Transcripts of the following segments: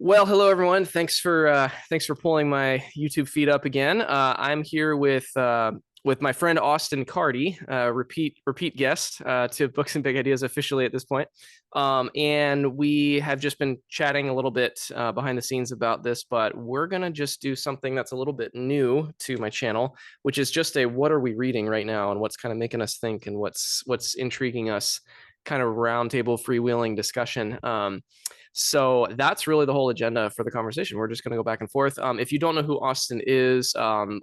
Well, hello everyone. Thanks for pulling my YouTube feed up again. I'm here with my friend Austin Carty, repeat guest to Books and Big Ideas officially at this point. And we have just been chatting a little bit behind the scenes about this, but we're gonna just do something that's a little bit new to my channel, which is just a what are we reading right now and what's kind of making us think and what's intriguing us, kind of roundtable freewheeling discussion. So that's really the whole agenda for the conversation. We're just going to go back and forth. If you don't know who Austin is,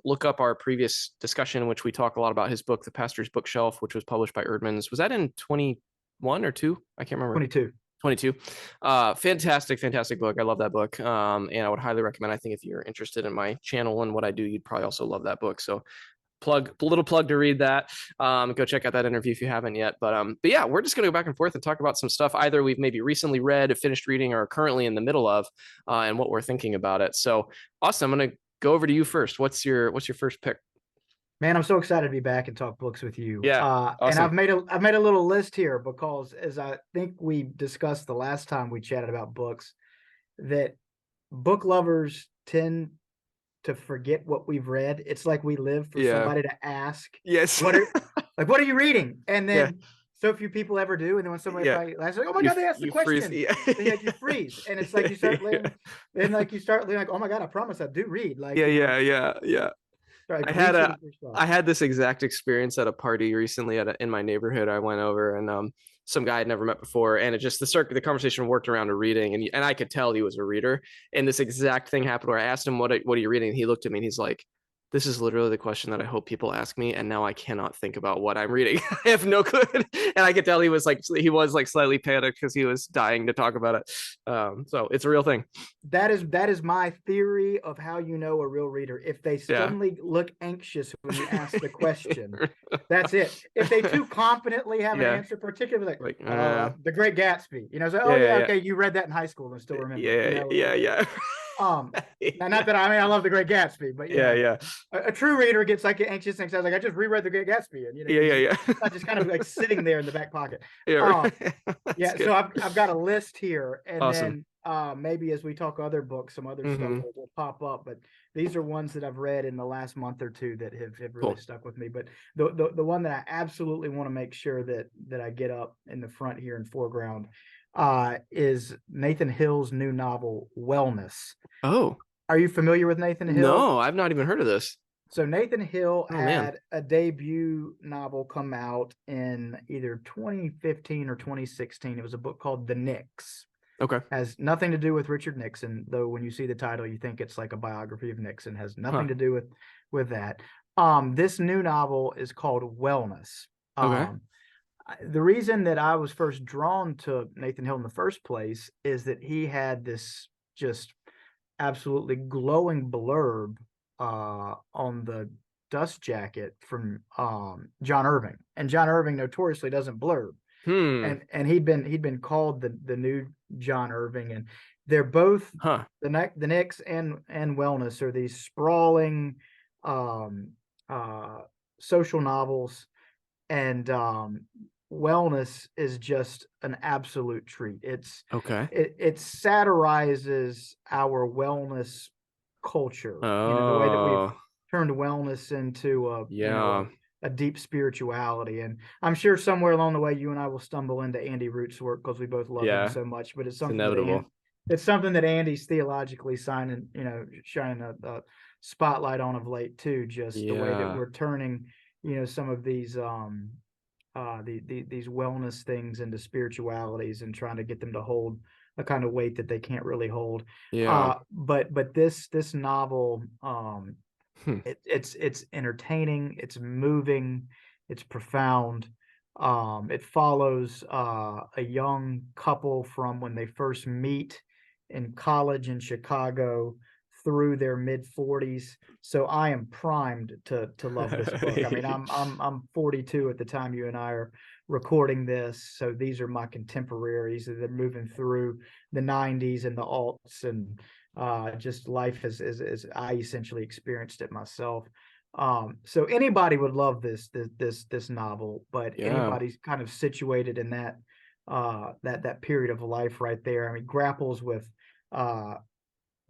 look up our previous discussion in which we talk a lot about his book, The Pastor's Bookshelf, which was published by Erdman's. Was that in 21 or 2? I can't remember. 22. 22. Fantastic book. I love that book. And I would highly recommend. I think if you're interested in my channel and what I do, you'd probably also love that book. So little plug to read that. Go check out that interview if you haven't yet. But yeah, we're just gonna go back and forth and talk about some stuff either we've maybe recently read, finished reading, or currently in the middle of, and what we're thinking about it. So Austin, I'm gonna go over to you first. What's your first pick? Man, I'm so excited to be back and talk books with you. Yeah, And awesome. I've made a little list here because, as I think we discussed the last time we chatted about books, that book lovers tend to forget what we've read. It's like we live for somebody to ask, Yes. what are you reading? And then Yeah. so few people ever do. And then when somebody asks, like, oh my God, they asked the freeze. question. You freeze. And it's like you start leaning, and like you start leaning, like, oh my God, I promise I do read. Like, Yeah. Like, I had this exact experience at a party recently in my neighborhood. I went over and some guy I'd never met before, and it just the conversation worked around a reading, and I could tell he was a reader. And this exact thing happened where I asked him what are you reading, and he looked at me and he's like, "This is literally the question that I hope people ask me, and now I cannot think about what I'm reading. I have no clue." And I could tell he was like slightly panicked because he was dying to talk about it. So it's a real thing. That is my theory of how you know a real reader. If they suddenly look anxious when you ask the question, that's it. If they too confidently have an answer, particularly like The Great Gatsby, okay, you read that in high school and still remember. Yeah. Now, not that I love The Great Gatsby, but a true reader gets like anxious and says like, I just reread The Great Gatsby, and it's not just kind of like sitting there in the back pocket. Good. So I've got a list here, and awesome. then maybe as we talk other books, some other stuff will pop up, but these are ones that I've read in the last month or two that have really stuck with me. But the one that I absolutely want to make sure that I get up in the front here in foreground is Nathan Hill's new novel, Wellness. Oh, are you familiar with Nathan Hill? No, I've not even heard of this. So Nathan Hill had a debut novel come out in either 2015 or 2016. It was a book called The Knicks. Okay. Has nothing to do with Richard Nixon, though when you see the title, you think it's like a biography of Nixon. Has nothing to do with that. This new novel is called Wellness. Okay. The reason that I was first drawn to Nathan Hill in the first place is that he had this just absolutely glowing blurb on the dust jacket from John Irving, and John Irving notoriously doesn't blurb. And he'd been called the new John Irving, and they're both the Knicks and Wellness are these sprawling social novels, and Wellness is just an absolute treat. It satirizes our wellness culture, the way that we've turned wellness into a deep spirituality. And I'm sure somewhere along the way you and I will stumble into Andy Root's work because we both love him so much, but it's something inevitable. It's something that Andy's theologically shining a spotlight on of late too, just the way that we're turning some of these wellness things into spiritualities and trying to get them to hold a kind of weight that they can't really hold. But this novel, it's entertaining, it's moving, it's profound. It follows a young couple from when they first meet in college in Chicago through their mid-40s. So I am primed to love this book. I mean, I'm 42 at the time you and I are recording this, so these are my contemporaries. They're moving through the 90s and the aughts, and just life as I essentially experienced it myself. So anybody would love this novel, but anybody's kind of situated in that period of life right there. I mean, grapples with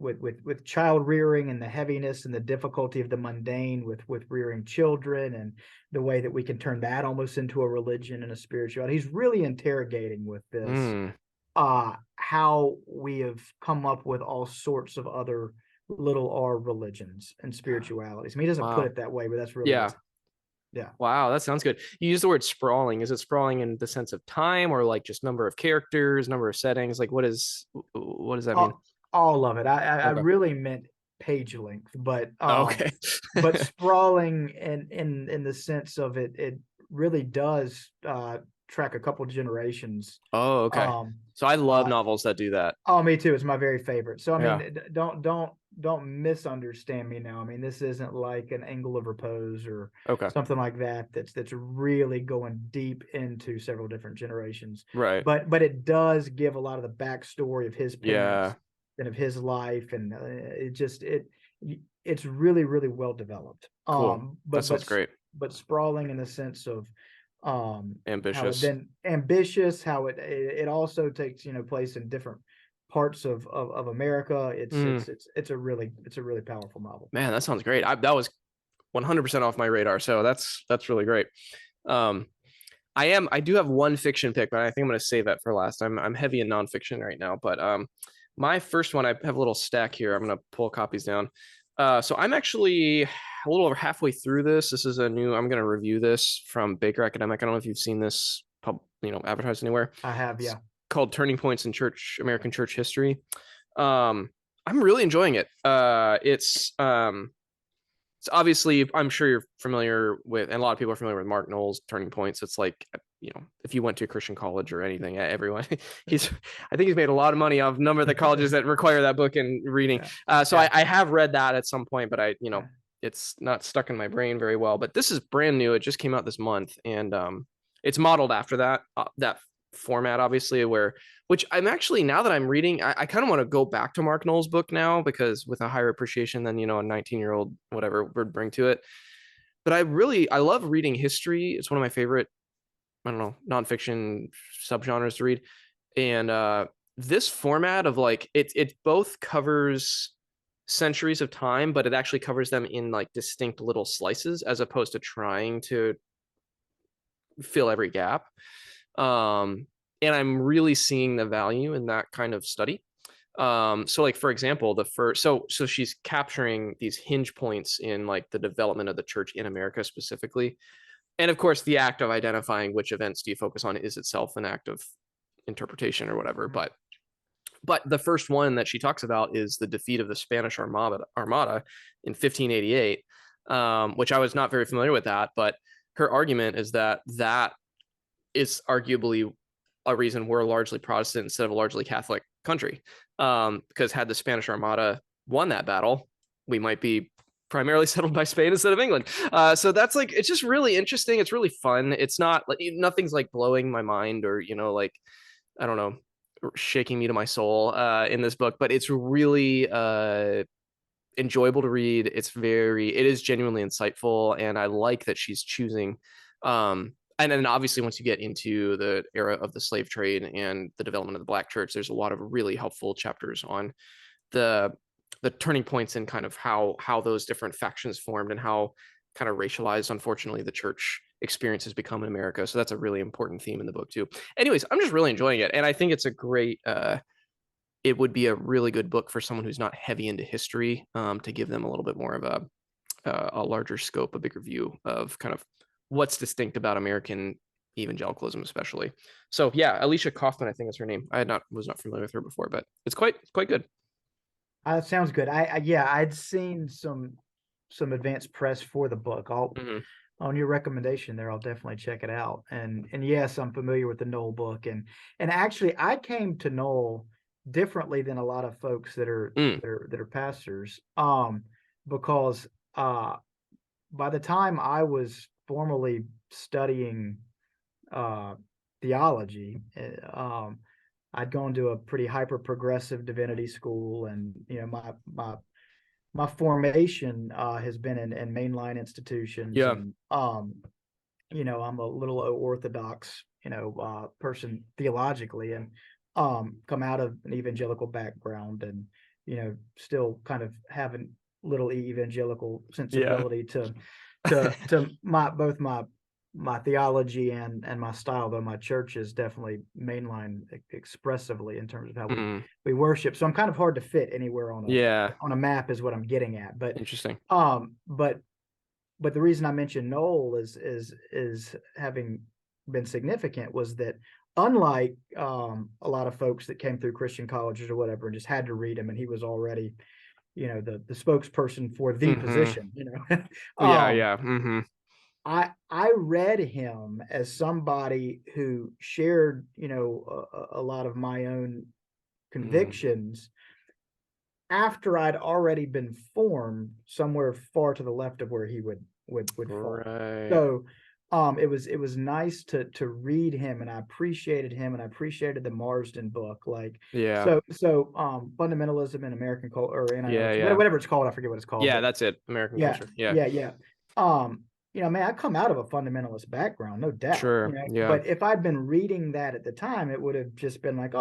with child rearing and the heaviness and the difficulty of the mundane with rearing children, and the way that we can turn that almost into a religion and a spirituality. He's really interrogating with this how we have come up with all sorts of other little r religions and spiritualities. I mean, he doesn't put Wow. it that way, but that's really Yeah. yeah. Wow, that sounds good. You use the word sprawling. Is it sprawling in the sense of time, or like just number of characters, number of settings? Like what does that mean? All of it. I Okay. really meant page length, Okay. but sprawling in the sense of it really does track a couple generations. Oh, okay. Um, So I love uh, novels that do that. oh, me too. It's my very favorite. So I Yeah. mean, don't misunderstand me now. I mean, this isn't like an Angle of Repose or Okay. something like that. That's really going deep into several different generations. Right. But it does give a lot of the backstory of his parents Yeah. and of his life, and it's really really well developed. Cool. That But sounds great. sprawling in the sense of how it Ambitious. then ambitious, how it also takes place in different parts of America. Mm, It's a really powerful novel. man, that sounds great. That was 100% off my radar. So that's really great. Um, I do have one fiction pick, but I think I'm going to save that for last. I'm heavy in nonfiction right now, but my first one, I have a little stack here. I'm going to pull copies down. So I'm actually a little over halfway through this. This is I'm going to review this from Baker Academic. I don't know if you've seen this advertised anywhere. I have, It's yeah. called Turning Points in American Church History. I'm really enjoying it. It's obviously, I'm sure you're familiar with, and a lot of people are familiar with Mark Knowles' Turning Points. It's like, if you went to a Christian college or anything, everyone, I think he's made a lot of money off a number of the colleges that require that book and reading. So Yeah. I have read that at some point, but Yeah. it's not stuck in my brain very well. But this is brand new. It just came out this month, and it's modeled after that format, obviously, which I'm actually, now that I'm reading, I kind of want to go back to Mark Knowles' book now, because with a higher appreciation than, a 19-year-old, whatever, would bring to it. But I love reading history. It's one of my favorite, I don't know, nonfiction subgenres to read. And this format of like, it both covers centuries of time, but it actually covers them in like distinct little slices, as opposed to trying to fill every gap. And I'm really seeing the value in that kind of study. So like, for example, so she's capturing these hinge points in like the development of the church in America specifically. And of course, the act of identifying which events do you focus on is itself an act of interpretation or whatever. But the first one that she talks about is the defeat of the Spanish Armada in 1588, which I was not very familiar with that. But her argument is that is arguably a reason we're largely Protestant instead of a largely Catholic country. Because had the Spanish Armada won that battle, we might be primarily settled by Spain instead of England. So that's like, it's just really interesting. It's really fun. It's not like, nothing's like blowing my mind or, like, I don't know, shaking me to my soul in this book, but it's really enjoyable to read. It is genuinely insightful. And I like that she's choosing, and then obviously once you get into the era of the slave trade and the development of the Black church, there's a lot of really helpful chapters on the turning points and kind of how those different factions formed and how kind of racialized, unfortunately, the church experience has become in America. So that's a really important theme in the book too. Anyways, I'm just really enjoying it. And I think it's a great, it would be a really good book for someone who's not heavy into history, to give them a little bit more of a larger scope, a bigger view of kind of what's distinct about American evangelicalism, especially. So yeah, Alicia Kaufman, I think is her name. Was not familiar with her before, but it's quite good. Sounds good. I'd seen some advanced press for the book. On your recommendation there, I'll definitely check it out. And yes, I'm familiar with the Knoll book, and actually I came to Knoll differently than a lot of folks that are pastors, because by the time I was formally studying theology, I'd gone to a pretty hyper progressive divinity school, and my formation has been in mainline institutions, Yeah. and I'm a little orthodox person theologically, and come out of an evangelical background, still kind of having little evangelical Yeah. sensibility to both my theology and my style, though my church is definitely mainline expressively in terms of how we worship. So I'm kind of hard to fit anywhere on a map is what I'm getting at. But interesting. But the reason I mentioned Noel is having been significant was that unlike a lot of folks that came through Christian colleges or whatever and just had to read him, and he was already the spokesperson for the position, I read him as somebody who shared a lot of my own convictions after I'd already been formed somewhere far to the left of where he would fall. So it was nice to read him, and I appreciated him, and I appreciated the Marsden book. So fundamentalism in American culture, or whatever it's called, I forget what it's called. Yeah, that's it. American culture. Yeah. Man, I come out of a fundamentalist background, no doubt. Sure. But if I'd been reading that at the time, it would have just been like,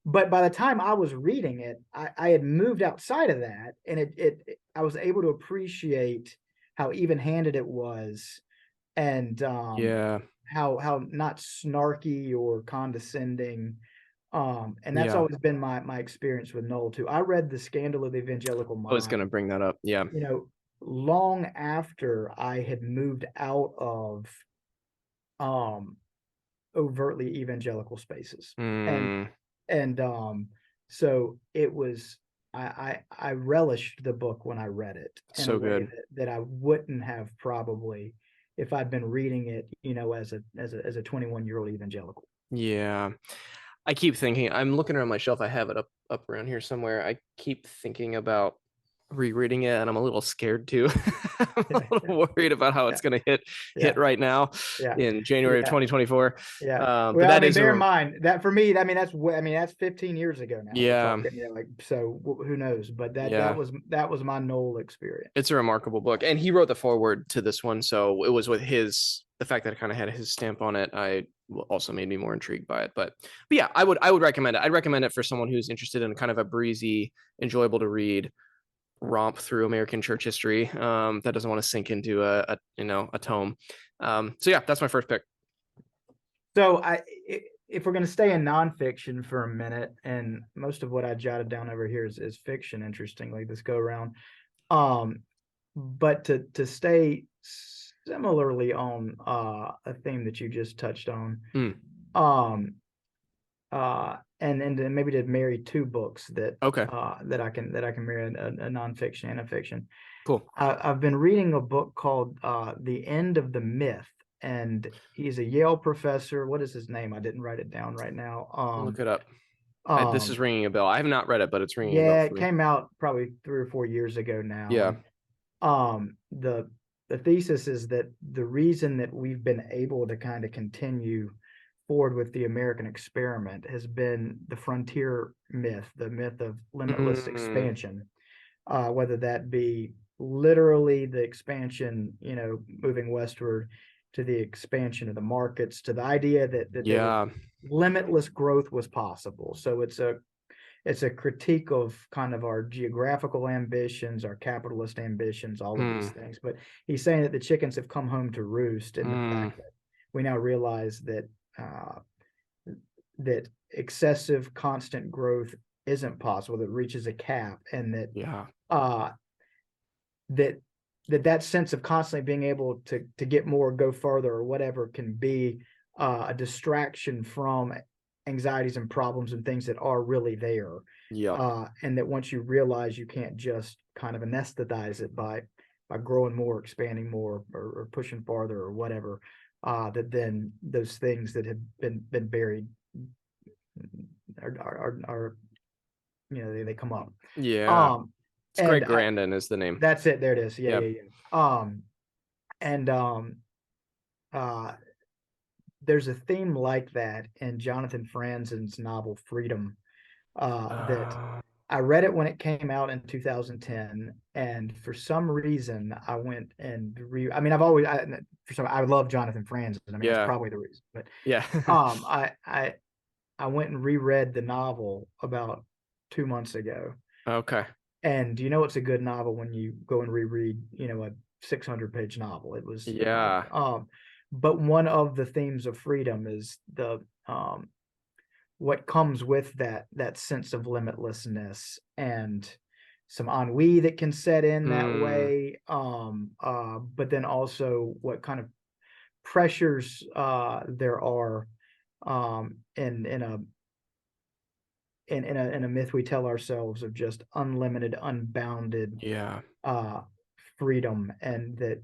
but by the time I was reading it, I had moved outside of that, and I was able to appreciate how even-handed it was, and how not snarky or condescending. And that's always been my experience with Noel too. I read The Scandal of the Evangelical Mind. I was going to bring that up. Yeah. Long after I had moved out of overtly evangelical spaces. And so it was, I relished the book when I read it in so a way good that I wouldn't have probably if I'd been reading it, as a 21-year-old evangelical. Yeah. I keep thinking, I'm looking around my shelf. I have it up around here somewhere. I keep thinking about rereading it, and I'm a little scared too. I'm a little worried about how it's going to hit right now in January of 2024. But bear in mind that for me, that's 15 years ago now. Yeah. So who knows? But that was my Noel experience. It's a remarkable book, and he wrote the foreword to this one, so it was with the fact that it kind of had his stamp on it. I also made me more intrigued by it. But yeah, I would recommend it. I'd recommend it for someone who's interested in kind of a breezy, enjoyable to read romp through American church history that doesn't want to sink into a tome. So yeah, that's my first pick. So if we're going to stay in nonfiction for a minute, and most of what I jotted down over here is fiction, interestingly, this go around. But to stay similarly on a theme that you just touched on, and then maybe to marry two books that I can marry a nonfiction and a fiction. Cool. I've been reading a book called The End of the Myth, and he's a Yale professor. What is his name? I didn't write it down right now. Look it up. This is ringing a bell. I have not read it, but it's ringing a bell. Yeah, it came out probably 3 or 4 years ago now. Yeah. The thesis is that the reason that we've been able to kind of continue forward with the American experiment has been the frontier myth, the myth of limitless expansion, whether that be literally the expansion, moving westward, to the expansion of the markets, to the idea that limitless growth was possible. So it's a critique of kind of our geographical ambitions, our capitalist ambitions, all of these things. But he's saying that the chickens have come home to roost, and the fact that we now realize that that excessive constant growth isn't possible, that reaches a cap, and that sense of constantly being able to get more, go further, or whatever can be a distraction from anxieties and problems and things that are really there. And that once you realize you can't just kind of anesthetize it by growing more, expanding more, or pushing farther or whatever, that then those things that have been buried are they come up. It's Greg Grandin is the name. That's it. There it is. Yeah. There's a theme like that in Jonathan Franzen's novel Freedom, that I read it when it came out in 2010, and for some reason I went and I love Jonathan Franzen. That's probably the reason. But I went and reread the novel about 2 months ago. Okay. And it's a good novel when you go and reread, a 600-page novel. It was, Yeah. but one of the themes of freedom is what comes with that sense of limitlessness and some ennui that can set in that way. But then also what kind of pressures there are in a myth we tell ourselves of just unlimited, unbounded Yeah. freedom. And that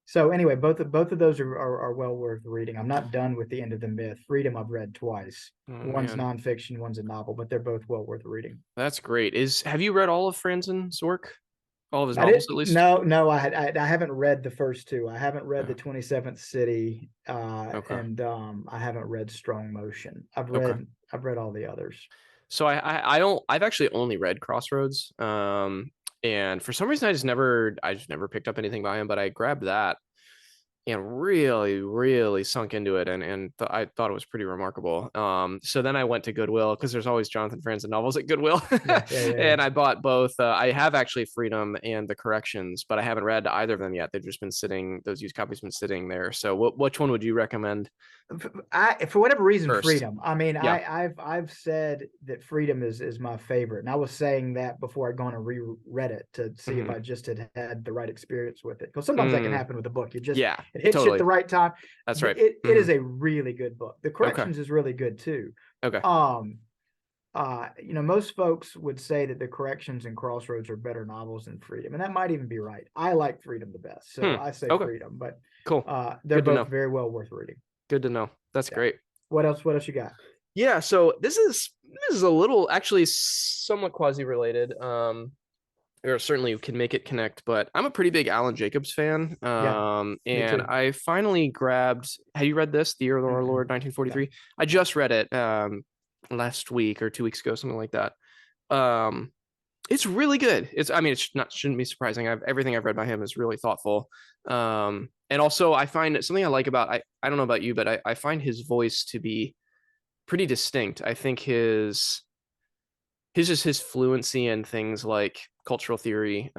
so anyway, both of those are well worth reading. I'm not done with The End of the Myth. Freedom I've read twice. Oh, One's man. nonfiction, one's a novel, but they're both well worth reading. That's great. Have you read all of Franzen's work? All of his I novels, didn't. at least? No. I haven't read the first two. I haven't read Yeah. the 27th City, Okay. and I haven't read Strong Motion. I've Okay. read all the others. So I've actually only read Crossroads. And for some reason I just never picked up anything by him, but I grabbed that and really, really sunk into it, and I thought it was pretty remarkable. So then I went to Goodwill because there's always Jonathan Franzen novels at Goodwill, Yeah. and I bought both. I have actually Freedom and The Corrections, but I haven't read either of them yet. They've just been sitting; those used copies have been sitting there. So, which one would you recommend For whatever reason, first? Freedom. I mean, Yeah. I've said that Freedom is my favorite, and I was saying that before I'd gone and reread it to see if I just had the right experience with it. Because sometimes that can happen with a book. Yeah, it hits you at totally. the right time. That's right. It is a really good book. The Okay. Corrections is really good too. Okay. Most folks would say that The Corrections and Crossroads are better novels than Freedom, and that might even be right. I like Freedom the best, so I say Okay. Freedom. But Cool. they're Good to know. both very well worth reading. Good to know. That's great. What else you got? Yeah, so this is a little actually somewhat quasi related. Or certainly you can make it connect, but I'm a pretty big Alan Jacobs fan. Me And too. I finally grabbed, have you read this, The Year of our Lord 1943? Yeah. I just read it last week or 2 weeks ago, something like that. It's really good. Shouldn't be surprising. Everything I've read by him is really thoughtful. And also I find something I like about, I don't know about you, but I find his voice to be pretty distinct. I think his fluency in things like cultural theory,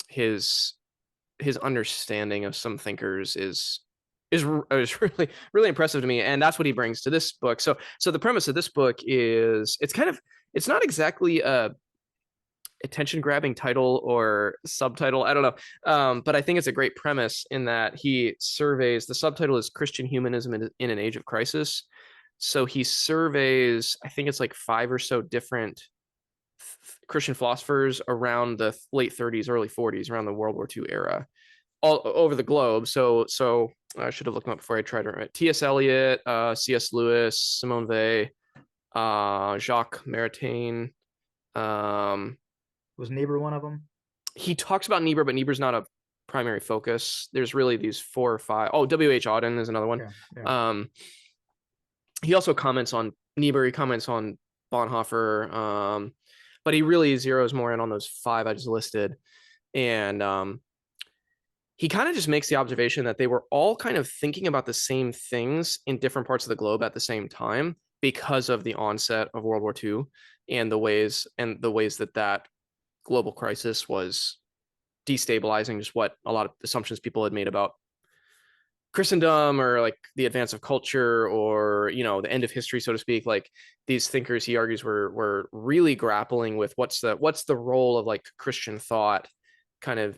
his understanding of some thinkers is really, really impressive to me, and that's what he brings to this book. So the premise of this book is it's not exactly a attention grabbing title or subtitle, I don't know, but I think it's a great premise in that he surveys, the subtitle is Christian Humanism in an Age of Crisis. So he surveys, I think it's like 5 or so different Christian philosophers around the late 30s, early 40s, around the World War II era, all over the globe. So I should have looked them up before I tried to remember. T.S. Eliot, C.S. Lewis, Simone Weil, Jacques Maritain. Was Niebuhr one of them? He talks about Niebuhr, but Niebuhr's not a primary focus. There's really these 4 or 5. Oh, W.H. Auden is another one. Yeah. He also comments on Niebuhr. He comments on Bonhoeffer, but he really zeroes more in on those 5 I just listed. And he kind of just makes the observation that they were all kind of thinking about the same things in different parts of the globe at the same time because of the onset of World War II and the ways that global crisis was destabilizing just what a lot of assumptions people had made about Christendom or like the advance of culture or, the end of history, so to speak. Like these thinkers, he argues, were really grappling with what's the role of like Christian thought kind of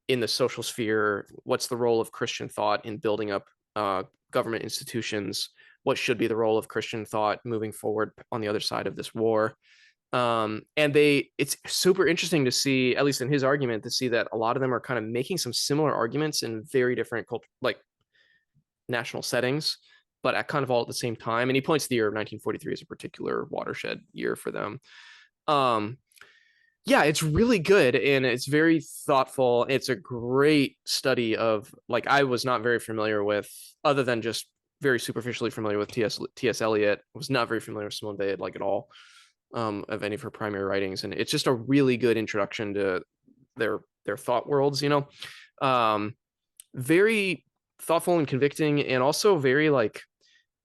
in the social sphere. What's the role of Christian thought in building up government institutions? What should be the role of Christian thought moving forward on the other side of this war? And it's super interesting to see, at least in his argument, to see that a lot of them are kind of making some similar arguments in very different national settings, but at kind of all at the same time. And he points to the year of 1943 as a particular watershed year for them. Yeah, it's really good and it's very thoughtful. It's a great study of, like, I was not very familiar with, other than just very superficially familiar with T.S. Eliot. I was not very familiar with Simone Weil, like, at all, of any of her primary writings. And it's just a really good introduction to their thought worlds, very thoughtful and convicting, and also very, like,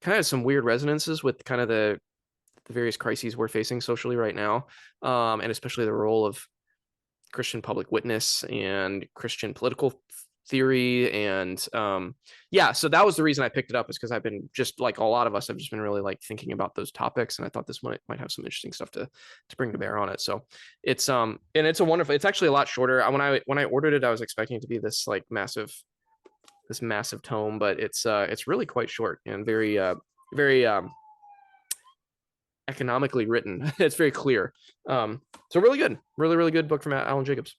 kind of some weird resonances with kind of the the various crises we're facing socially right now, and especially the role of Christian public witness and Christian political theory. And so that was the reason I picked it up, is because I've been, just like a lot of us, I've just been really like thinking about those topics, and I thought this might have some interesting stuff to bring to bear on it. So it's and it's it's actually a lot shorter. When I ordered it, I was expecting it to be this like massive tome, but it's really quite short and very economically written. It's very clear. So really good, really good book from Alan Jacobs.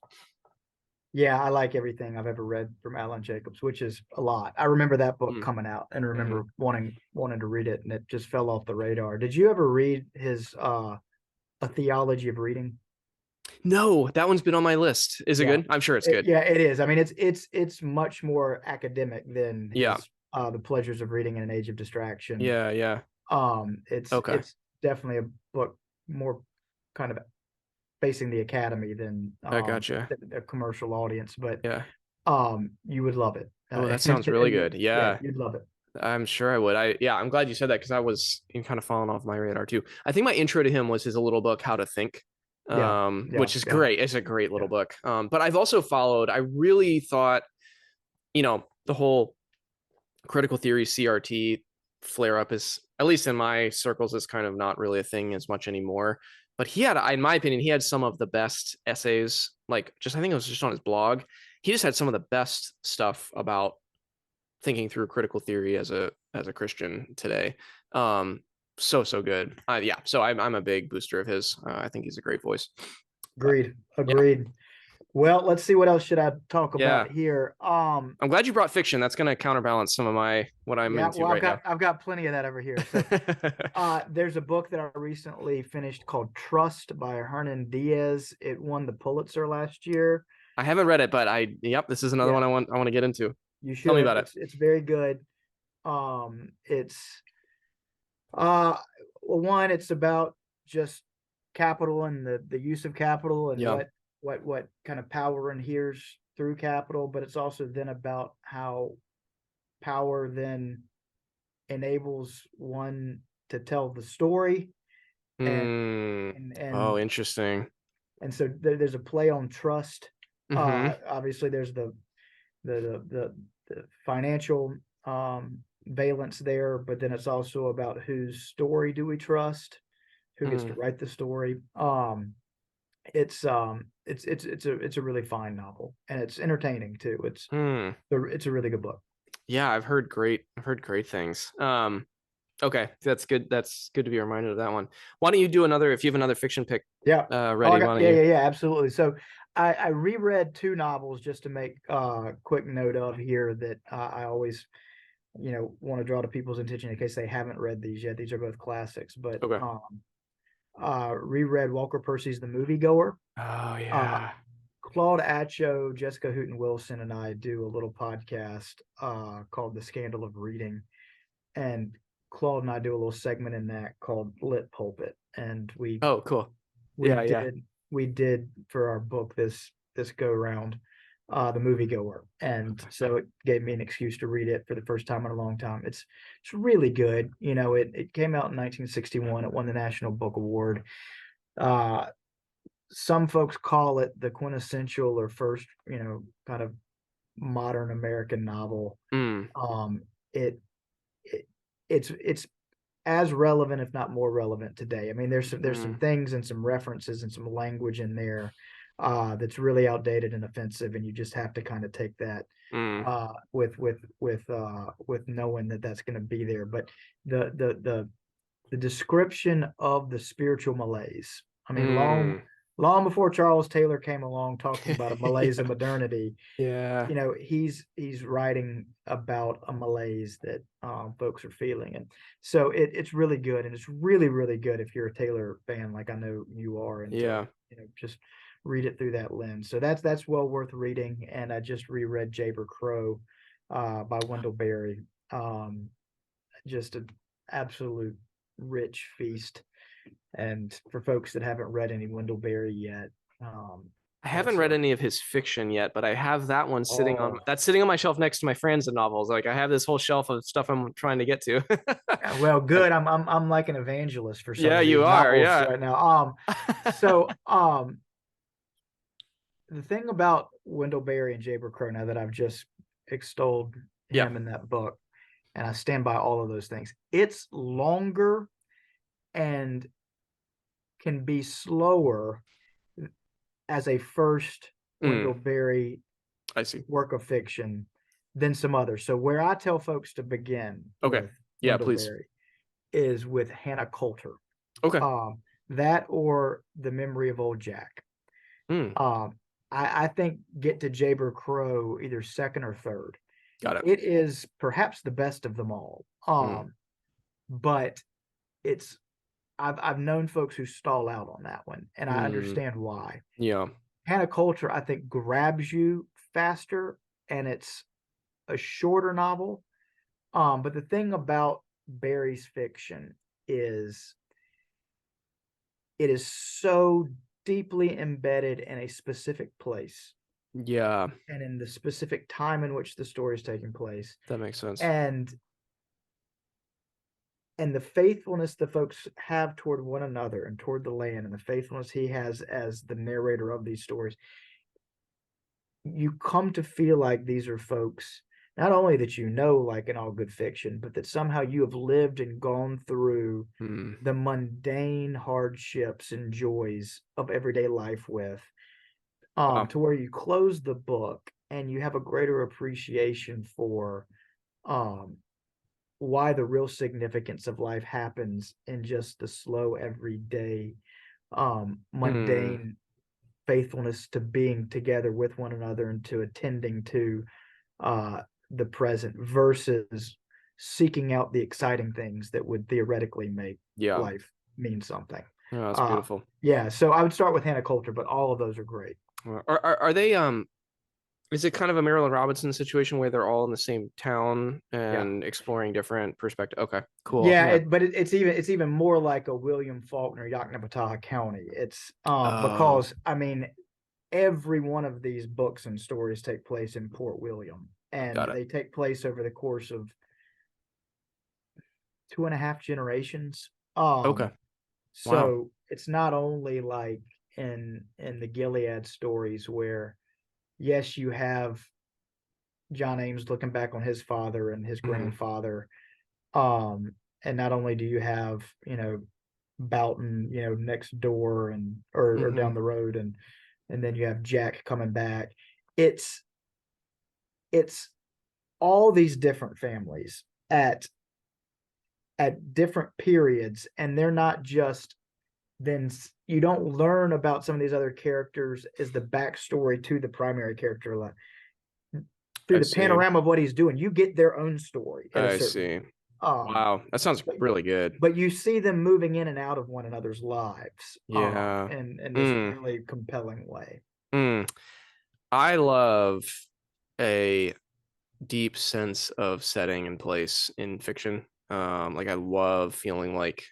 Yeah, I like everything I've ever read from Alan Jacobs, which is a lot. I remember that book coming out and remember wanting to read it, and it just fell off the radar. Did you ever read his A Theology of Reading? No, that one's been on my list. Is it good? I'm sure it's good. Yeah, it is. I mean, it's much more academic than his The Pleasures of Reading in an Age of Distraction. Yeah. It's definitely a book more kind of facing the academy than I gotcha. a commercial audience, but yeah, you would love it. Oh, that sounds really good. Yeah, you'd love it. I'm sure I would. I'm glad you said that, because I was kind of falling off my radar too. I think my intro to him was his little book, How to Think, which is great. It's a great little book. But I've also followed, I really thought, the whole critical theory CRT flare up is, at least in my circles, is kind of not really a thing as much anymore. But he had, in my opinion, he had some of the best essays, like I think it was just on his blog. He just had some of the best stuff about thinking through critical theory as a Christian today. So good. So I'm a big booster of his. I think he's a great voice. Agreed. Well, let's see, what else should I talk about here. I'm glad you brought fiction. That's going to counterbalance some of what I'm into right now. I've got plenty of that over here. So, there's a book that I recently finished called Trust by Hernan Diaz. It won the Pulitzer last year. I haven't read it, but this is another one I want to get into. You should. Tell me about it. It's very good. One, it's about just capital and the use of capital and what kind of power inheres through capital, but it's also then about how power then enables one to tell the story. And oh, interesting. And so there's a play on trust. Obviously there's the financial valence there, but then it's also about whose story do we trust, who gets to write the story. It's a really fine novel, and it's entertaining too. It's a really good book. Yeah, I've heard great things. Okay, that's good. That's good to be reminded of that one. Why don't you do another, if you have another fiction pick? Ready? Absolutely. So I reread two novels just to make quick note of here that I always want to draw to people's attention in case they haven't read these yet. These are both classics, but reread Walker Percy's The Moviegoer. Oh yeah. Claude Atcho, Jessica Hooten-Wilson, and I do a little podcast called The Scandal of Reading, and Claude and I do a little segment in that called Lit Pulpit, and we did for our book this go round The Moviegoer, and so it gave me an excuse to read it for the first time in a long time. It's really good. It came out in 1961. It won the National Book Award. Some folks call it the quintessential or first, kind of modern American novel. It's as relevant, if not more relevant today. I mean, there's some things and some references and some language in there that's really outdated and offensive, and you just have to kind of take that with knowing that that's going to be there. But the description of the spiritual malaise, I mean, long before Charles Taylor came along talking about a malaise of modernity, he's writing about a malaise that folks are feeling, and so it's really good, and it's really, really good if you're a Taylor fan, like I know you are, and just read it through that lens. So that's well worth reading. And I just reread Jayber Crow by Wendell Berry. Just an absolute rich feast. And for folks that haven't read any Wendell Berry yet, I haven't read any of his fiction yet, but I have that one sitting on my shelf next to my Franzen novels. Like I have this whole shelf of stuff I'm trying to get to. Well, good. I'm like an evangelist for some Yeah, of these you are. novels Yeah. right now. So the thing about Wendell Berry and Jay Crow, now that I've just extolled Yeah. him in that book, and I stand by all of those things, it's longer and can be slower as a first Wendell Berry I see. work of fiction than some others. So where I tell folks to begin with Wendell please. Berry is with Hannah Coulter. Okay. That or The Memory of Old Jack. I think get to Jayber Crow either second or third. Got it. It is perhaps the best of them all. But it's I've known folks who stall out on that one, and I understand why. Yeah. Hannah Coulter, I think, grabs you faster, and it's a shorter novel. But the thing about Berry's fiction is it is so deeply embedded in a specific place. Yeah. And in the specific time in which the story is taking place. That makes sense. And the faithfulness the folks have toward one another and toward the land, and the faithfulness he has as the narrator of these stories, you come to feel like these are folks, not only that you know, like in all good fiction, but that somehow you have lived and gone through the mundane hardships and joys of everyday life with, to where you close the book and you have a greater appreciation for why the real significance of life happens in just the slow, everyday, mundane faithfulness to being together with one another and to attending to the present versus seeking out the exciting things that would theoretically make life mean something. Oh, that's beautiful. Yeah, so I would start with Hannah Coulter, but all of those are great. Are they is it kind of a Marilyn Robinson situation where they're all in the same town and exploring different perspectives? Okay, cool. Yeah, but it's even more like a William Faulkner, Yoknapatawpha County. It's because I mean, every one of these books and stories take place in Port William, and they take place over the course of 2.5 generations. Okay. So it's not only like in the Gilead stories where, yes, you have John Ames looking back on his father and his grandfather, and not only do you have Boughton next door and or down the road, and then you have Jack coming back. It's all these different families at different periods, and they're not just, then you don't learn about some of these other characters as the backstory to the primary character through the panorama of what he's doing. You get their own story. I see. Wow, that sounds really good. But you see them moving in and out of one another's lives. In this really compelling way. I love a deep sense of setting and place in fiction. Like I love feeling like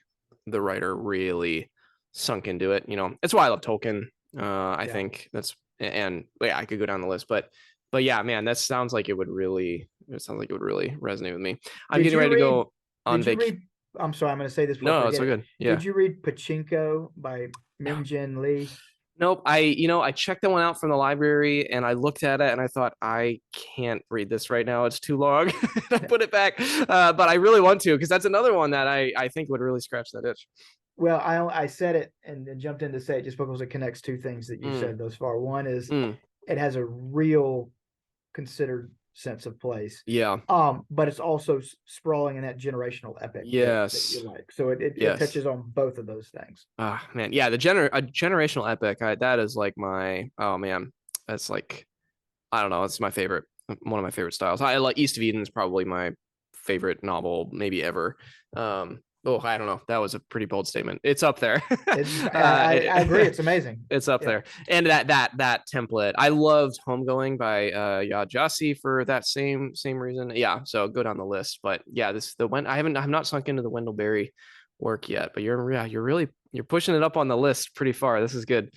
the writer really sunk into it. It's why I love Tolkien. I think that's, and I could go down the list, but yeah, man, that sounds like it would really resonate with me. I'm getting ready to go on vacation. I'm sorry, I'm going to say this. No, it's so good. Yeah. Did you read Pachinko by Min-Jin Lee? Nope. I checked that one out from the library and I looked at it and I thought, I can't read this right now. It's too long. I put it back. But I really want to, because that's another one that I think would really scratch that itch. Well, I said it and jumped in to say it just because it connects two things that you said thus far. One is it has a real considered sense of place. Yeah. But it's also sprawling in that generational epic. Yes. That you like. So it touches on both of those things. Man. Yeah. A generational epic. That is like oh man. That's like, I don't know. It's my favorite. One of my favorite styles. I like East of Eden is probably my favorite novel maybe ever. I don't know. That was a pretty bold statement. It's up there. I agree. It's amazing. It's up there. And that template. I loved Homegoing by Yad Jassi for that same reason. Yeah. So go down the list. But yeah, I'm not sunk into the Wendell Berry work yet. But you're pushing it up on the list pretty far. This is good.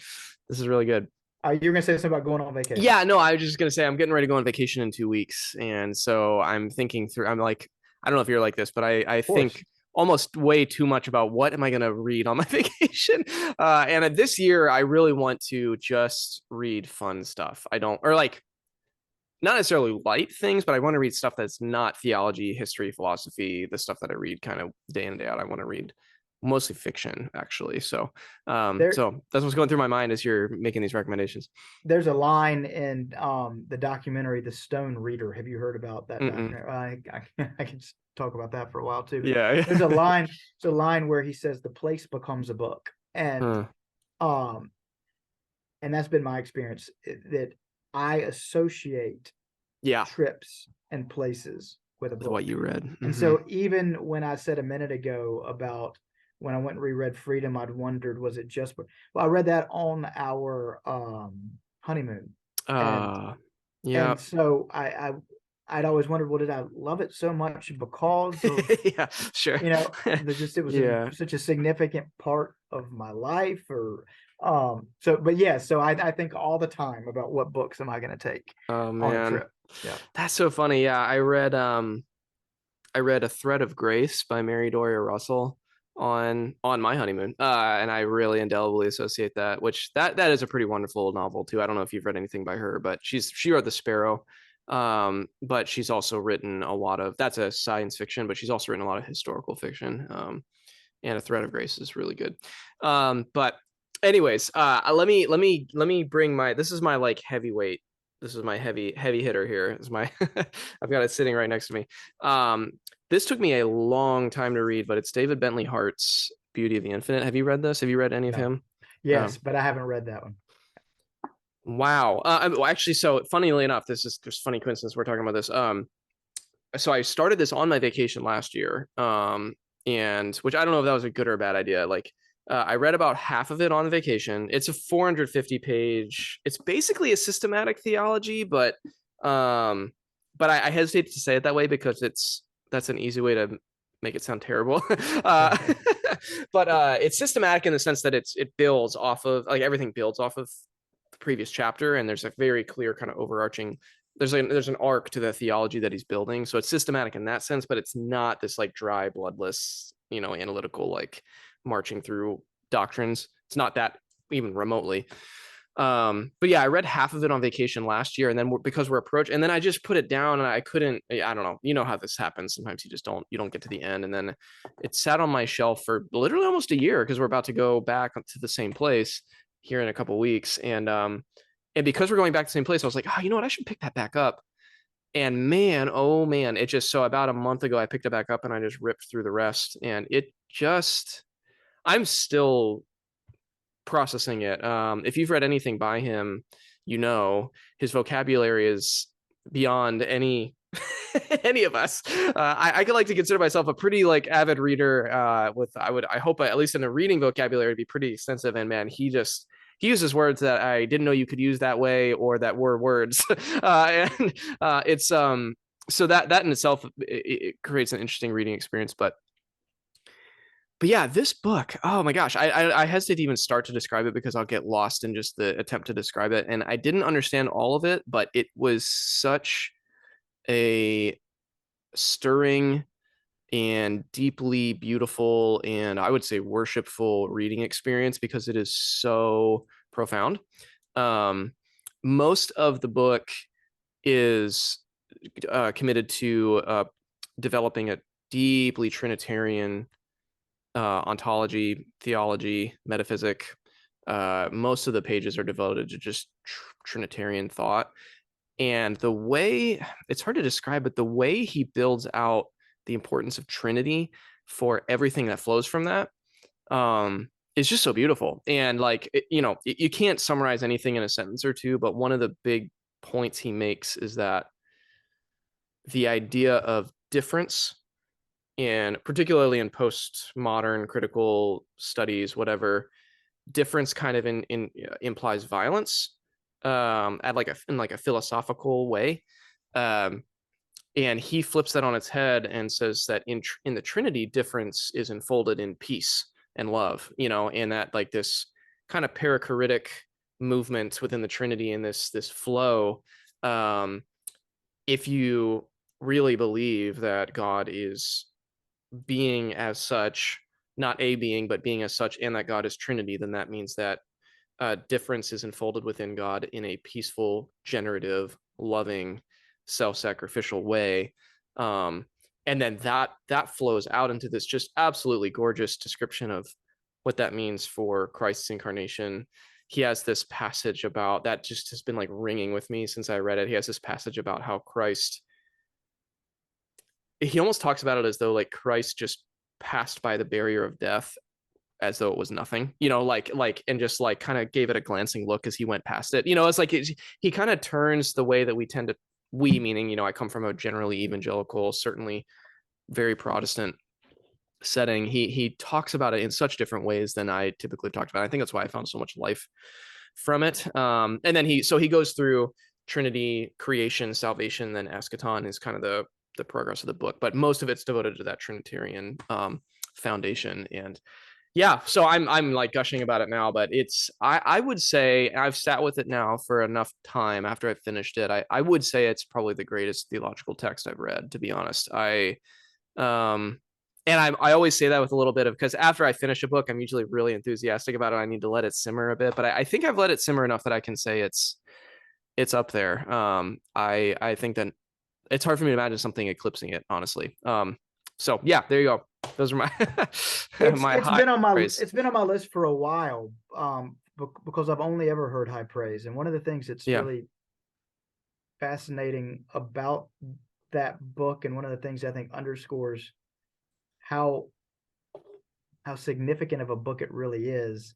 This is really good. You're gonna say something about going on vacation. Yeah, no, I was just gonna say I'm getting ready to go on vacation in 2 weeks, and so I'm thinking through. I'm like, I don't know if you're like this, but I Of course. think almost way too much about what am I gonna read on my vacation. And this year, I really want to just read fun stuff. I don't, or like not necessarily light things, but I want to read stuff that's not theology, history, philosophy, the stuff that I read kind of day in and day out. I want to read mostly fiction, actually. There, So that's what's going through my mind as you're making these recommendations. there's a line in the documentary The Stone Reader. Have you heard about that Mm-mm. documentary? I can just talk about that for a while too. But Yeah. there's a line where he says the place becomes a book. Huh. Um and that's been my experience, that I associate Yeah. trips and places with a With what book. you read. And Mm-hmm. so even when I said a minute ago about when I went and reread Freedom, I'd wondered, was it just, well, I read that on our honeymoon. And Uh, yeah. so I'd always wondered, well, did I love it so much because of, Yeah, sure. it was Yeah. such a significant part of my life, or so, but yeah, so I think all the time about what books am I going to take Oh on a man. trip. Yeah. That's so funny. Yeah, I read A Thread of Grace by Mary Doria Russell on my honeymoon. And I really indelibly associate that, which that is a pretty wonderful novel too. I don't know if you've read anything by her, but she wrote The Sparrow. But she's also written a lot of, that's a science fiction, but she's also written a lot of historical fiction. And A Thread of Grace is really good. But anyways, let me bring my, this is my like heavyweight. This is my heavy hitter here. This is my I've got it sitting right next to me. Um, this took me a long time to read, but it's David Bentley Hart's Beauty of the Infinite. Have you read this? Have you read any of No. him? Yes, but I haven't read that one. Wow. Well, actually, so funnily enough, this is just funny coincidence we're talking about this. So I started this on my vacation last year. And which I don't know if that was a good or a bad idea. Like, I read about half of it on vacation. It's a 450 page. It's basically a systematic theology, um, but I hesitate to say it that way because that's an easy way to make it sound terrible. uh, but it's systematic in the sense that it builds off of, like, everything builds off of the previous chapter, and there's a very clear kind of overarching. There's an arc to the theology that he's building, so it's systematic in that sense, but it's not this like dry, bloodless, analytical, like marching through doctrines. It's not that even remotely. But yeah, I read half of it on vacation last year, and then because we're approaching, and then I just put it down, and I couldn't. I don't know. You know how this happens. Sometimes you don't get to the end, and then it sat on my shelf for literally almost a year because we're about to go back to the same place here in a couple weeks, and because we're going back to the same place, I was like, oh, you know what? I should pick that back up. And man, oh man, it just, so about a month ago, I picked it back up and I just ripped through the rest. And it just, I'm still processing it. If you've read anything by him, his vocabulary is beyond any any of us. I could like to consider myself a pretty like avid reader. I hope at least in the reading vocabulary to be pretty extensive. And man, he uses words that I didn't know you could use that way or that were words. And it's so that in itself it creates an interesting reading experience. But yeah, this book, oh my gosh, I hesitate to even start to describe it because I'll get lost in just the attempt to describe it. And I didn't understand all of it, but it was such a stirring and deeply beautiful, and I would say worshipful reading experience because it is so profound. Um, Most of the book is committed to developing a deeply Trinitarian ontology, theology, metaphysic. Most of the pages are devoted to just Trinitarian thought. And the way, it's hard to describe, but the way he builds out the importance of Trinity for everything that flows from that is just so beautiful. And like, you can't summarize anything in a sentence or two, but one of the big points he makes is that the idea of difference, and particularly in postmodern critical studies, whatever, difference kind of implies violence, in like a philosophical way. Um, and he flips that on its head and says that in the Trinity, difference is enfolded in peace and love, and that like this kind of perichoretic movement within the Trinity and this flow, if you really believe that God is being as such, not a being, but being as such, and that God is Trinity, then that means that difference is enfolded within God in a peaceful, generative, loving, self-sacrificial way. And then that flows out into this just absolutely gorgeous description of what that means for Christ's incarnation. He has this passage about that just has been like ringing with me since I read it. He has this passage about how Christ, he almost talks about it as though like Christ just passed by the barrier of death as though it was nothing, and just like kind of gave it a glancing look as he went past it. It's like he kind of turns the way that we tend to, we meaning, I come from a generally evangelical, certainly very Protestant setting. He talks about it in such different ways than I typically talked about. I think that's why I found so much life from it. And then he goes through Trinity, creation, salvation, then eschaton is kind of the progress of the book, but most of it's devoted to that Trinitarian foundation. And yeah, so I'm like gushing about it now, but I would say I've sat with it now for enough time after I finished it. I would say it's probably the greatest theological text I've read, to be honest. I always say that with a little bit of, because after I finish a book, I'm usually really enthusiastic about it. I need to let it simmer a bit, but I think I've let it simmer enough that I can say it's up there. I think that it's hard for me to imagine something eclipsing it, honestly. So yeah, there you go. Those are my it's high been on my praise. it's been on my list for a while, because I've only ever heard high praise. And one of the things that's really fascinating about that book, and one of the things I think underscores how significant of a book it really is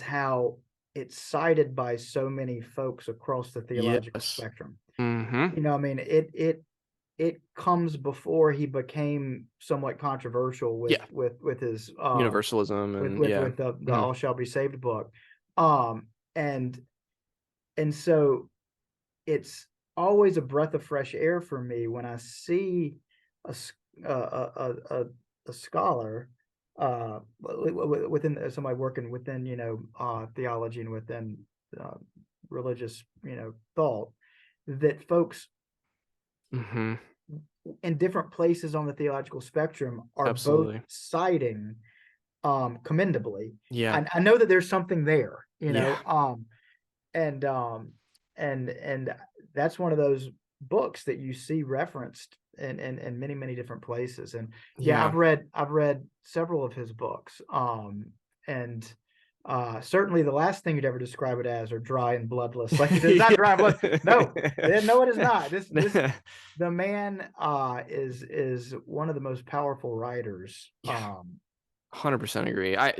how it's cited by so many folks across the theological spectrum. Mm-hmm. I mean, it comes before he became somewhat controversial with his universalism and with the All Shall Be Saved book. And so it's always a breath of fresh air for me when I see a scholar within somebody working within theology and within religious thought, that folks in different places on the theological spectrum are both citing commendably. I know that there's something there, and that's one of those books that you see referenced in many, many different places. And I've read several of his books, and certainly the last thing you'd ever describe it as are dry and bloodless. Like, it's not dry and blood. No, it is not. The man is one of the most powerful writers. 100% agree. I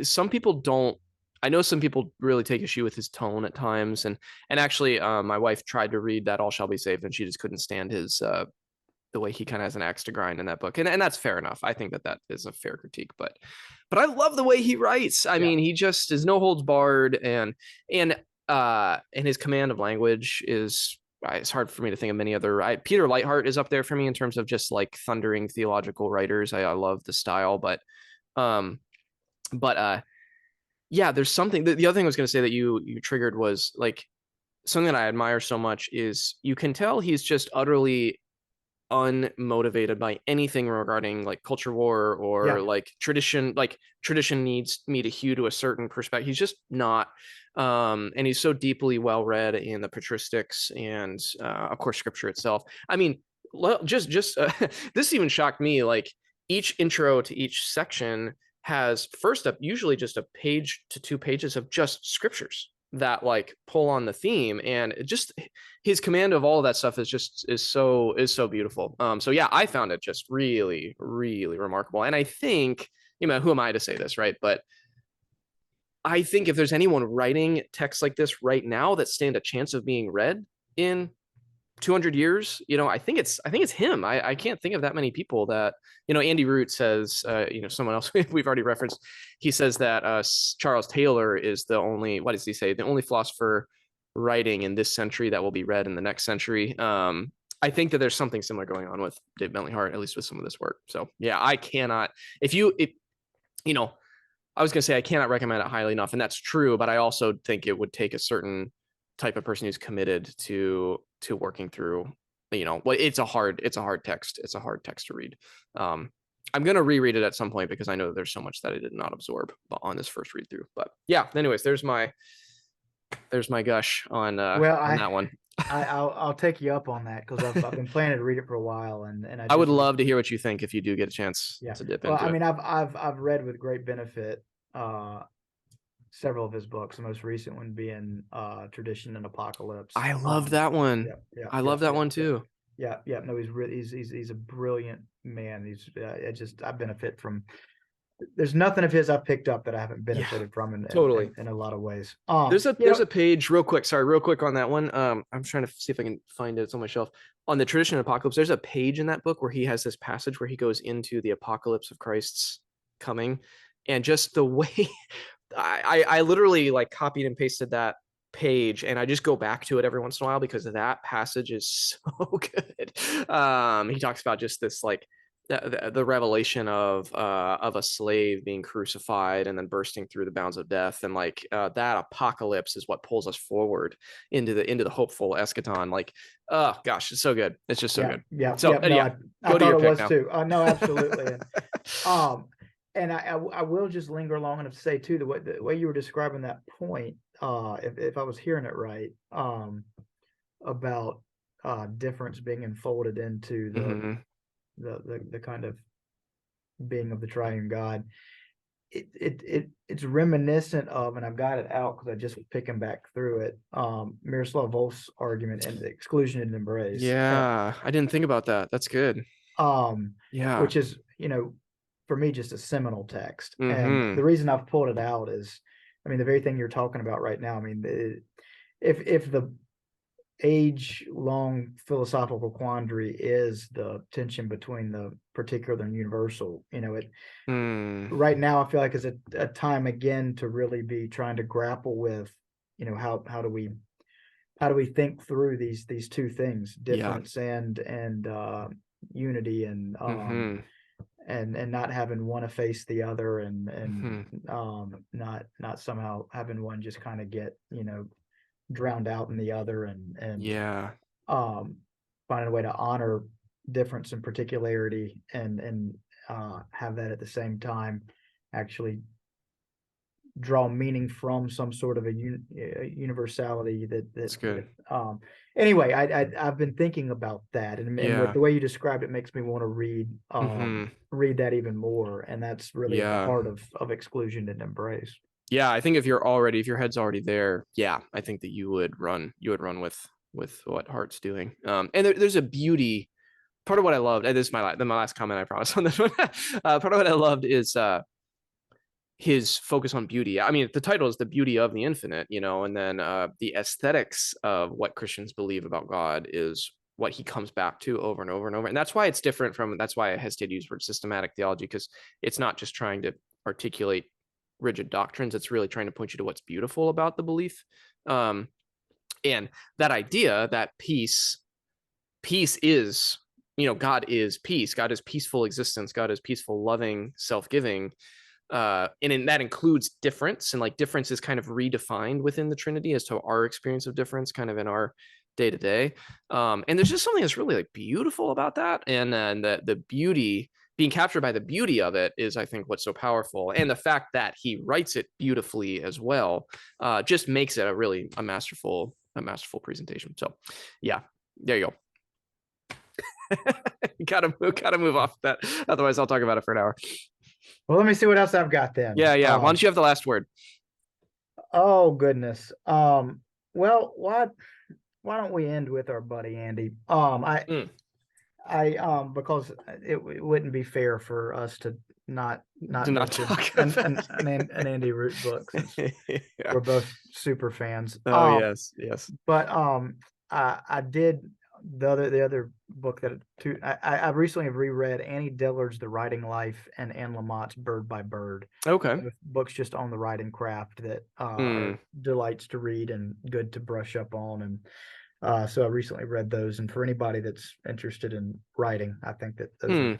know some people really take issue with his tone at times, and actually my wife tried to read that All Shall Be Saved, and she just couldn't stand his the way he kind of has an axe to grind in that book, and that's fair enough. I think that is a fair critique, but I love the way he writes. I mean, he just is no holds barred, and his command of language is, it's hard for me to think of many other. Peter Lightheart is up there for me in terms of just like thundering theological writers. I love the style, but yeah, there's something. The other thing I was going to say that you triggered was like something that I admire so much is you can tell he's just utterly unmotivated by anything regarding like culture war or like tradition. Like tradition needs me to hew to a certain perspective. He's just not. And he's so deeply well read in the patristics and of course scripture itself. I mean, just this even shocked me. Like each intro to each section has first up usually just a page to 2 pages of just scriptures that like pull on the theme, and just his command of all of that stuff is so beautiful. So yeah, I found it just really, really remarkable. And I think, who am I to say this, right? But I think if there's anyone writing texts like this right now that stand a chance of being read in 200 years, I think it's him. I can't think of that many people that, Andy Root says, someone else we've already referenced, he says that Charles Taylor is the only, what does he say? The only philosopher writing in this century that will be read in the next century. I think that there's something similar going on with Dave Bentley Hart, at least with some of this work. So yeah, I cannot, if I was gonna say I cannot recommend it highly enough, and that's true. But I also think it would take a certain type of person who's committed to working through. Well, it's a hard text. It's a hard text to read. I'm gonna reread it at some point because I know that there's so much that I did not absorb on this first read through. But yeah, anyways, there's my gush on that one. I'll take you up on that because I've been planning to read it for a while, and I would love to hear what you think if you do get a chance yeah. to dip Well, into I it. mean, I've read with great benefit several of his books. The most recent one being Tradition and Apocalypse. I love that one. I love that one too. Yeah. No, he's a brilliant man. I benefit from. There's nothing of his I've picked up that I haven't benefited from in a lot of ways. There's a page real quick on that one. I'm trying to see if I can find it. It's on my shelf. On the Tradition and Apocalypse, there's a page in that book where he has this passage where he goes into the apocalypse of Christ's coming, and just the way I literally like copied and pasted that page, and I just go back to it every once in a while because that passage is so good. He talks about just this like the revelation of a slave being crucified and then bursting through the bounds of death, and like that apocalypse is what pulls us forward into the hopeful eschaton. Like, oh gosh, it's so good. It's just so good. Yeah. So no, yeah, I thought it was now. Too. No, absolutely. And I will just linger long enough to say too, the way you were describing that point, if I was hearing it right, about difference being enfolded into the kind of being of the triune God, it's reminiscent of, and I've got it out because I just was picking back through it, Miroslav Volf's argument and the exclusion and embrace. Yeah, I didn't think about that. That's good. Which is, for me, just a seminal text. And the reason I've pulled it out is, I mean, the very thing you're talking about right now. I mean, if the age-long philosophical quandary is the tension between the particular and universal, right now I feel like it's a time again to really be trying to grapple with, how do we think through these two things, difference and unity, and and not having one efface the other, and not somehow having one just kind of get drowned out in the other, and finding a way to honor difference and particularity, and have that at the same time actually draw meaning from some sort of a universality that's good. Anyway, I've been thinking about that, and with the way you described it makes me want to read that even more, and that's really at the heart of Exclusion and Embrace. Yeah, I think if your head's already there, I think that you would run with what Hart's doing. And there's a beauty. Part of what I loved, and this is my last comment, I promise, on this one. Part of what I loved is his focus on beauty. I mean, the title is The Beauty of the Infinite, and then the aesthetics of what Christians believe about God is what he comes back to over and over and over. And that's why it's different that's why I hesitate to use the word systematic theology, because it's not just trying to articulate rigid doctrines. It's really trying to point you to what's beautiful about the belief. And that idea that peace is, God is peace. God is peaceful existence. God is peaceful, loving, self-giving. And that includes difference, and like difference is kind of redefined within the Trinity as to our experience of difference kind of in our day-to-day. And there's just something that's really like beautiful about that. And the beauty, being captured by the beauty of it, is, I think, what's so powerful. And the fact that he writes it beautifully as well just makes it a masterful presentation. So yeah, there you go. gotta move off that, otherwise I'll talk about it for an hour. Well, let me see what else I've got then. Yeah. Why don't you have the last word? Oh goodness. Well, why don't we end with our buddy Andy? Because it wouldn't be fair for us to not talk about an Andy Root book, since we're both super fans. Oh yes. But I did the other book that I recently have reread Annie Dillard's The Writing Life and Anne Lamott's Bird by Bird. Okay. Books just on the writing craft that are delights to read and good to brush up on, and so I recently read those. And for anybody that's interested in writing, I think that those are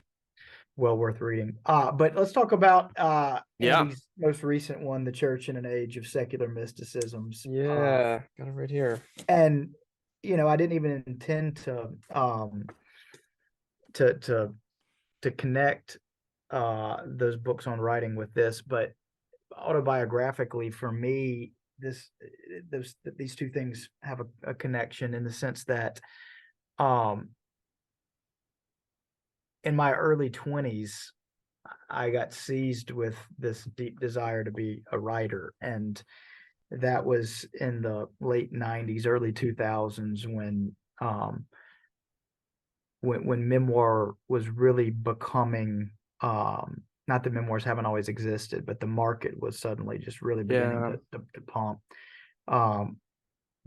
well worth reading. But let's talk about Yeah. Andy's most recent one, The Church in an Age of Secular Mysticisms. Yeah. Got it right here. And I didn't even intend to connect those books on writing with this, but autobiographically for me, these two things have a connection in the sense that in my early 20s, I got seized with this deep desire to be a writer. And that was in the late 90s, early 2000s when memoir was really becoming, not that memoirs haven't always existed, but the market was suddenly just really beginning to pump.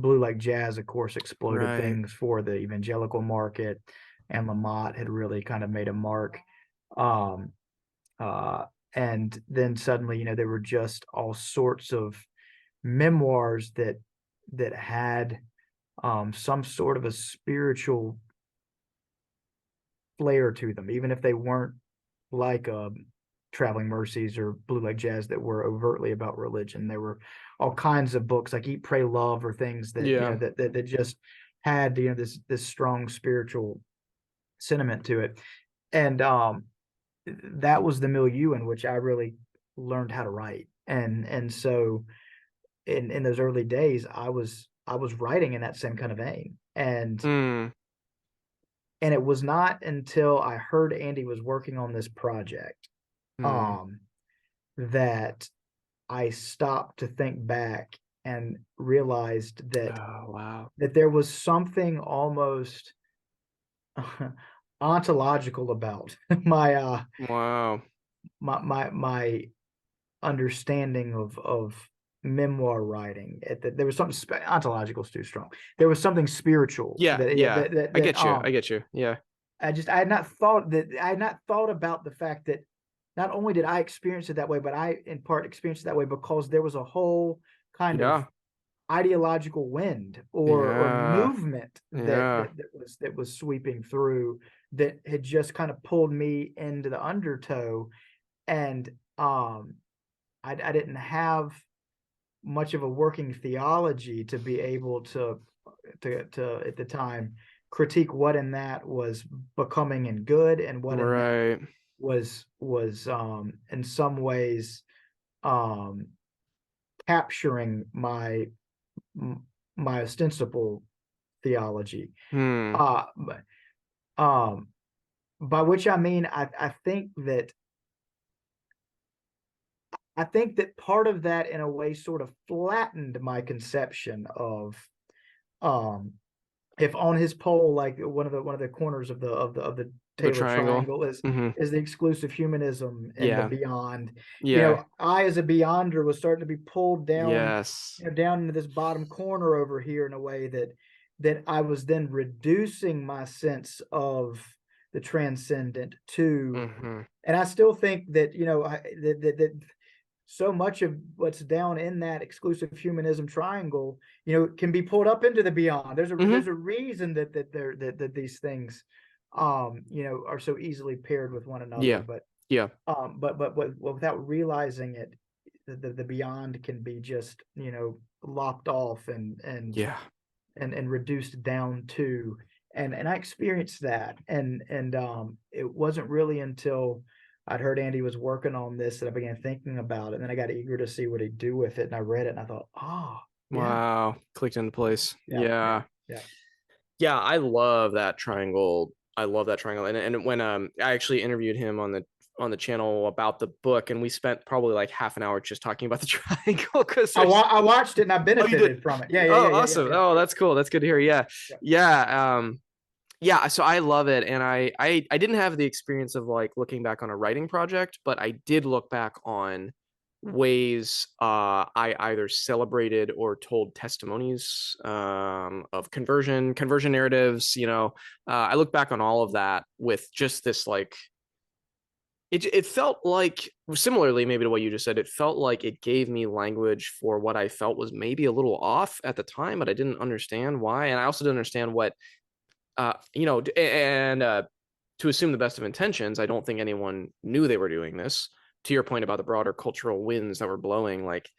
Blue Like Jazz, of course, exploded things for the evangelical market, and Lamott had really kind of made a mark. And then suddenly, there were just all sorts of memoirs that had some sort of a spiritual flair to them, even if they weren't like Traveling Mercies or Blue Like Jazz that were overtly about religion. There were all kinds of books like Eat, Pray, Love, or things that that just had this strong spiritual sentiment to it. And that was the milieu in which I really learned how to write. And so in those early days, I was writing in that same kind of vein. And it was not until I heard Andy was working on this project that I stopped to think back and realized that that there was something almost ontological about my my understanding of memoir writing. There was something ontological is too strong. There was something spiritual. That, I get you. Yeah. I had not thought about the fact that not only did I experience it that way, but I in part experienced it that way because there was a whole kind of ideological wind or movement that was sweeping through that had just kind of pulled me into the undertow. And I didn't have much of a working theology to be able to at the time critique what in that was becoming and good, and what in that was in some ways capturing my ostensible theology. By which I mean I think that part of that in a way sort of flattened my conception of if on his pole, like one of the corners of the Taylor triangle is the exclusive humanism and the beyond. I as a beyonder was starting to be pulled down down into this bottom corner over here in a way that I was then reducing my sense of the transcendent to, and I still think that that so much of what's down in that exclusive humanism triangle, can be pulled up into the beyond. There's a reason that these things, are so easily paired with one another. But without realizing it, the beyond can be just lopped off and reduced down to, and I experienced that, and it wasn't really until I'd heard Andy was working on this that I began thinking about it, and then I got eager to see what he'd do with it, and I read it and I thought, wow, clicked into place. Yeah. I love that triangle. And when I actually interviewed him on the channel about the book, and we spent probably like half an hour just talking about the triangle because I watched it and I benefited from it. Awesome. Oh, that's cool. That's good to hear. So I love it, and I didn't have the experience of like looking back on a writing project, but I did look back on ways I either celebrated or told testimonies of conversion narratives. I look back on all of that with just this like it felt like, similarly maybe to what you just said, it felt like it gave me language for what I felt was maybe a little off at the time, but I didn't understand why, and I also didn't understand what to assume the best of intentions, I don't think anyone knew they were doing this. To your point about the broader cultural winds that were blowing, like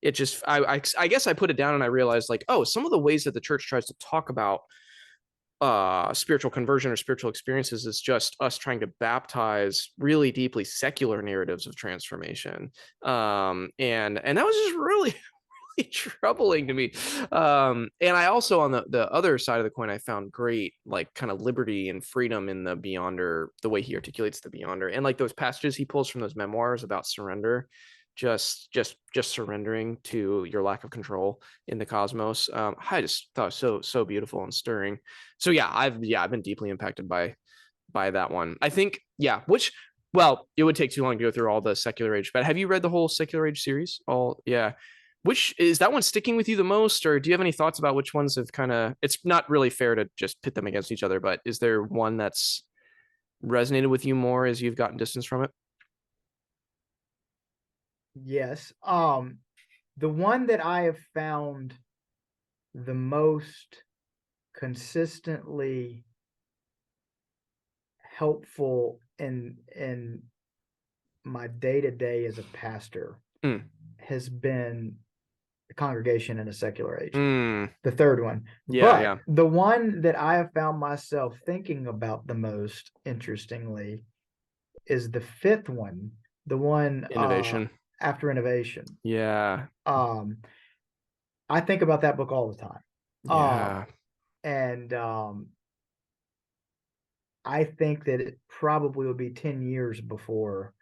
it just, I guess I put it down and I realized like, oh, some of the ways that the church tries to talk about spiritual conversion or spiritual experiences is just us trying to baptize really deeply secular narratives of transformation. And that was just really troubling to me. And I also, on the other side of the coin, I found great like kind of liberty and freedom in the Beyonder, the way he articulates the Beyonder, and like those passages he pulls from those memoirs about surrender, just surrendering to your lack of control in the cosmos. I just thought so beautiful and stirring. So yeah, I've been deeply impacted by that one. I think, yeah, which, well, it would take too long to go through all the Secular Age, but have you read the whole Secular Age series? All, yeah. Which is that one sticking with you the most, or do you have any thoughts about which ones have kind of, it's not really fair to just pit them against each other, but is there one that's resonated with you more as you've gotten distance from it? Yes. The one that I have found the most consistently helpful in my day-to-day as a pastor has been the Congregation in a Secular Age, the third one. But the one that I have found myself thinking about the most, interestingly, is the fifth one, the one Innovation. After Innovation. Yeah. I think about that book all the time. Yeah. And I think that it probably will be 10 years before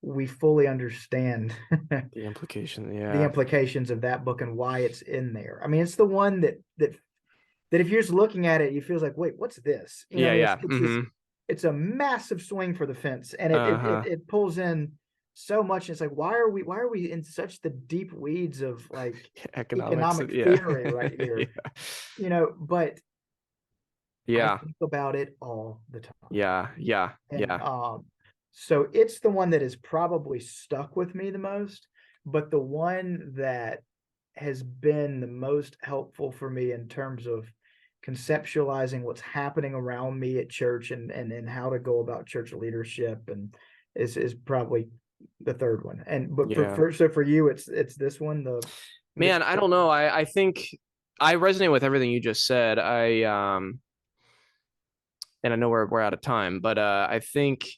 we fully understand the implication, the implications of that book and why it's in there. I mean, it's the one that if you're just looking at it, you feel like, wait, what's this? You know, it's a massive swing for the fence, and it pulls in so much. It's like, why are we in such the deep weeds of like economic theory right here? You know, but I think about it all the time. And, so it's the one that has probably stuck with me the most, but the one that has been the most helpful for me in terms of conceptualizing what's happening around me at church and how to go about church leadership and is probably the third one. And but for you, it's this one. Man, I don't know. I think I resonate with everything you just said. And I know we're out of time, but I think,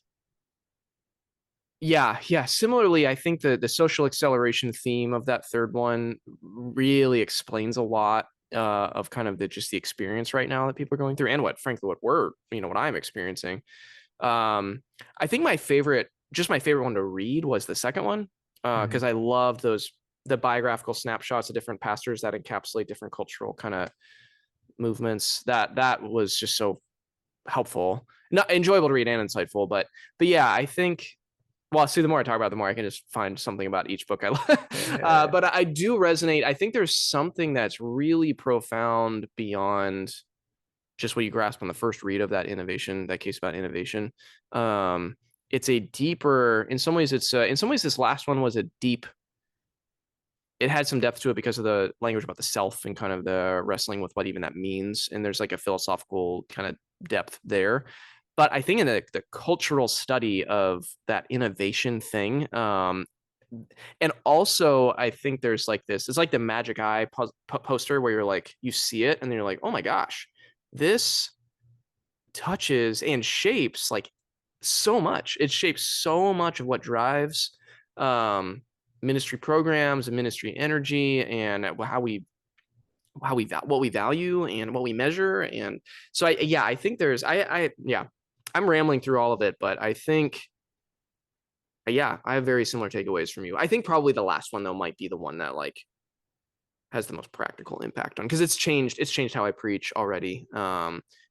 yeah. Similarly, I think the social acceleration theme of that third one really explains a lot of kind of just the experience right now that people are going through, and what I'm experiencing. I think my favorite one to read was the second one, because I love the biographical snapshots of different pastors that encapsulate different cultural kind of movements. That was just so helpful, not enjoyable to read and insightful, but yeah, I think, well, see, the more I talk about it, the more I can just find something about each book I love. But I do resonate. I think there's something that's really profound beyond just what you grasp on the first read of that case about innovation. It's a deeper, in some ways, this last one was it had some depth to it because of the language about the self and kind of the wrestling with what even that means. And there's like a philosophical kind of depth there. But I think in the cultural study of that innovation thing, and also I think there's like this, it's like the magic eye poster where you're like, you see it and then you're like, oh my gosh, this touches and shapes like so much. It shapes so much of what drives ministry programs and ministry energy and what we value and what we measure. And so I think there's I'm rambling through all of it, but I think I have very similar takeaways from you. I think probably the last one though might be the one that like has the most practical impact on, because it's changed how I preach already.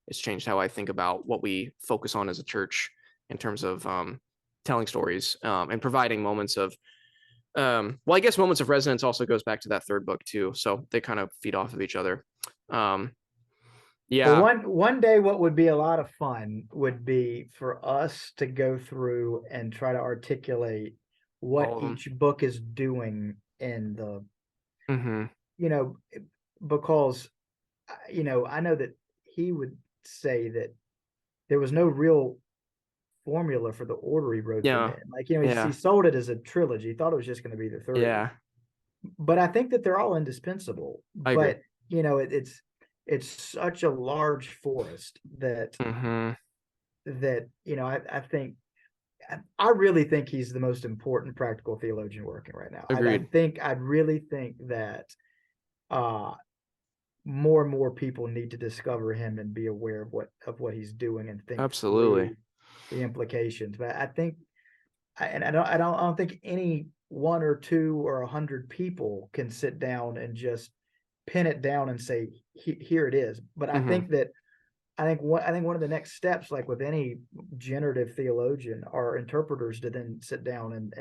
It's changed how I think about what we focus on as a church in terms of telling stories and providing moments of well, I guess moments of resonance also goes back to that third book too, so they kind of feed off of each other. Well, one day what would be a lot of fun would be for us to go through and try to articulate what each book is doing in the because I know that he would say that there was no real formula for the order he wrote them Yeah. in. Like, he sold it as a trilogy. He thought it was just going to be the three. Yeah. But I think that they're all indispensable. I agree. But it's such a large forest that I really think he's the most important practical theologian working right now. Agreed. I really think that more and more people need to discover him and be aware of what he's doing and think absolutely the implications. But I think, I don't think any one or two or 100 people can sit down and just pin it down and say, here it is. But I think one of the next steps, like with any generative theologian, are interpreters to then sit down and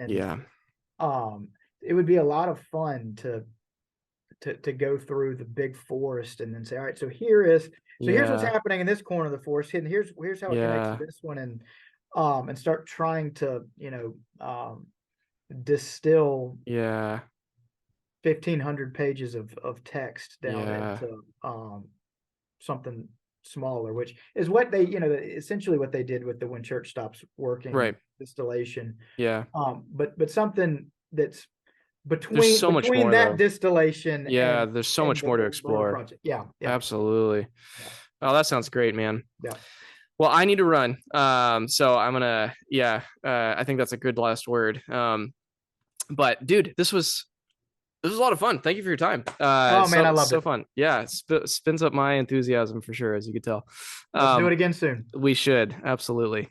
it would be a lot of fun to go through the big forest and then say, all right, so here's what's happening in this corner of the forest, and here's how it connects to this one, and start trying to distill 1,500 pages of text down into something smaller, which is what they, essentially what they did with the When Church Stops Working distillation. But something that's between that distillation. There's so much more to explore. Absolutely. Oh, that sounds great, man. Well, I need to run. So I'm gonna, I think that's a good last word. But dude, this was a lot of fun. Thank you for your time. I loved it. So fun. Yeah, it spins up my enthusiasm for sure, as you could tell. Let's do it again soon. We should, absolutely.